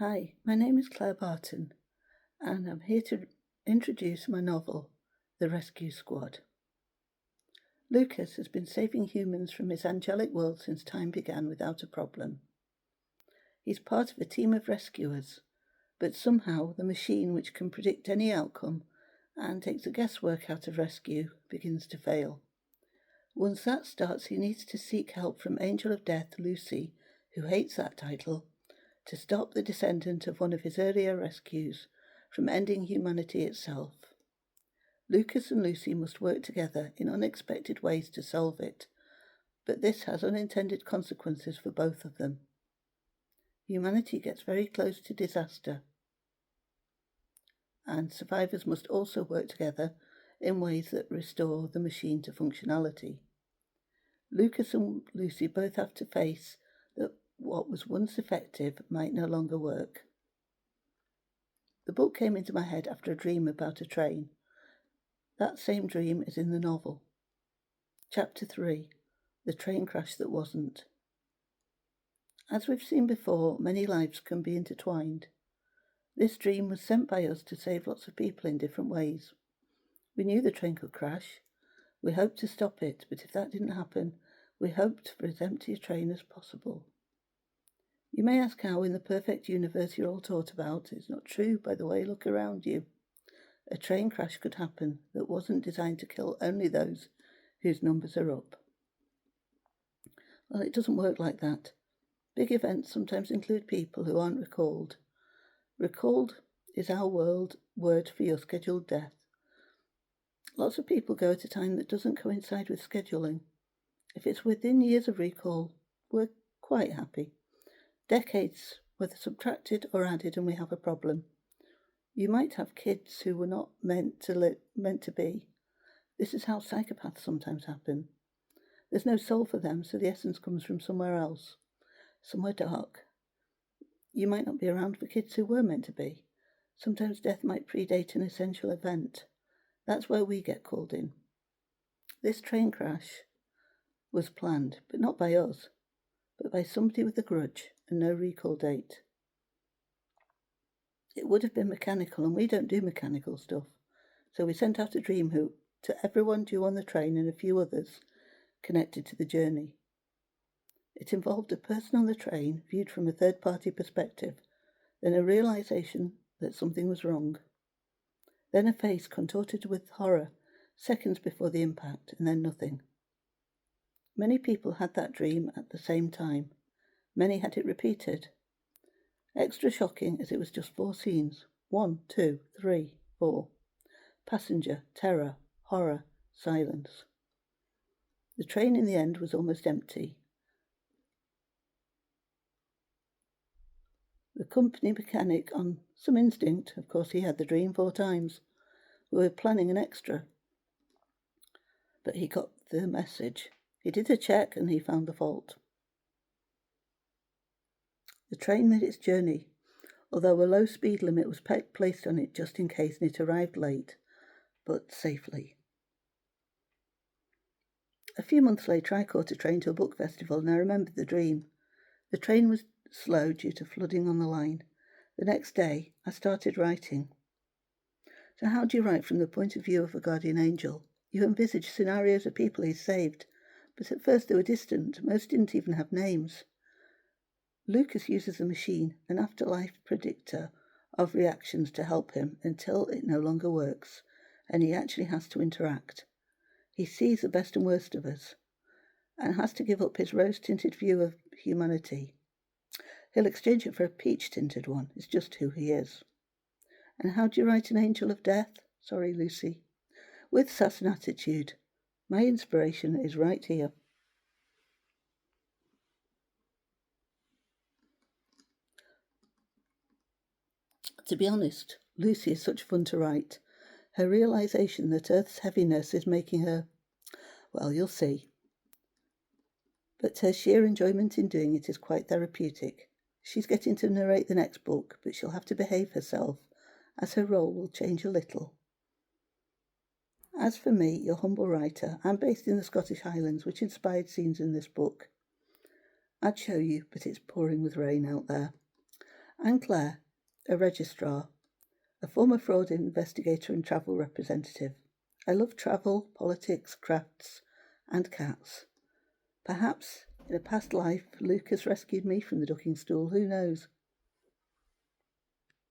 Hi, my name is Claire Barton, and I'm here to introduce my novel, The Rescue Squad. Lucas has been saving humans from his angelic world since time began without a problem. He's part of a team of rescuers, but somehow the machine which can predict any outcome and takes the guesswork out of rescue begins to fail. Once that starts, he needs to seek help from Angel of Death, Lucy, who hates that title, to stop the descendant of one of his earlier rescues from ending humanity itself. Lucas and Lucy must work together in unexpected ways to solve it, but this has unintended consequences for both of them. Humanity gets very close to disaster, and survivors must also work together in ways that restore the machine to functionality. Lucas and Lucy both have to face that what was once effective might no longer work. The book came into my head after a dream about a train. That same dream is in the novel. Chapter 3, The Train Crash That Wasn't. As we've seen before, many lives can be intertwined. This dream was sent by us to save lots of people in different ways. We knew the train could crash. We hoped to stop it, but if that didn't happen, we hoped for as empty a train as possible. You may ask how in the perfect universe you're all taught about. It's not true, by the way, look around you. A train crash could happen that wasn't designed to kill only those whose numbers are up. Well, it doesn't work like that. Big events sometimes include people who aren't recalled. Recalled is our word for your scheduled death. Lots of people go at a time that doesn't coincide with scheduling. If it's within years of recall, we're quite happy. Decades, whether subtracted or added, and we have a problem. You might have kids who were not meant to be. This is how psychopaths sometimes happen. There's no soul for them, so the essence comes from somewhere else, somewhere dark. You might not be around for kids who were meant to be. Sometimes death might predate an essential event. That's where we get called in. This train crash was planned, but not by us, but by somebody with a grudge and no recall date. It would have been mechanical, and we don't do mechanical stuff. So we sent out a dream hoop to everyone due on the train and a few others connected to the journey. It involved a person on the train viewed from a third-party perspective, then a realization that something was wrong, then a face contorted with horror seconds before the impact, and then nothing. Many people had that dream at the same time. Many had it repeated. Extra shocking as it was just 4 scenes. 1, 2, 3, 4. Passenger, terror, horror, silence. The train in the end was almost empty. The company mechanic, on some instinct, of course he had the dream 4 times, we were planning an extra. But he got the message. He did a check and he found the fault. The train made its journey, although a low speed limit was placed on it just in case, and it arrived late, but safely. A few months later, I caught a train to a book festival, and I remembered the dream. The train was slow due to flooding on the line. The next day, I started writing. So how do you write from the point of view of a guardian angel? You envisage scenarios of people he's saved, but at first they were distant. Most didn't even have names. Lucas uses a machine, an afterlife predictor of reactions, to help him until it no longer works, and he actually has to interact. He sees the best and worst of us, and has to give up his rose-tinted view of humanity. He'll exchange it for a peach-tinted one. It's just who he is. And how do you write an angel of death? Sorry, Lucy. With sass and attitude. My inspiration is right here. To be honest, Lucy is such fun to write. Her realization that Earth's heaviness is making her, well, you'll see. But her sheer enjoyment in doing it is quite therapeutic. She's getting to narrate the next book, but she'll have to behave herself, as her role will change a little. As for me, your humble writer, I'm based in the Scottish Highlands, which inspired scenes in this book. I'd show you, but it's pouring with rain out there. and Claire, a registrar, a former fraud investigator and travel representative. I love travel, politics, crafts, and cats. Perhaps in a past life, Lucas rescued me from the ducking stool, who knows?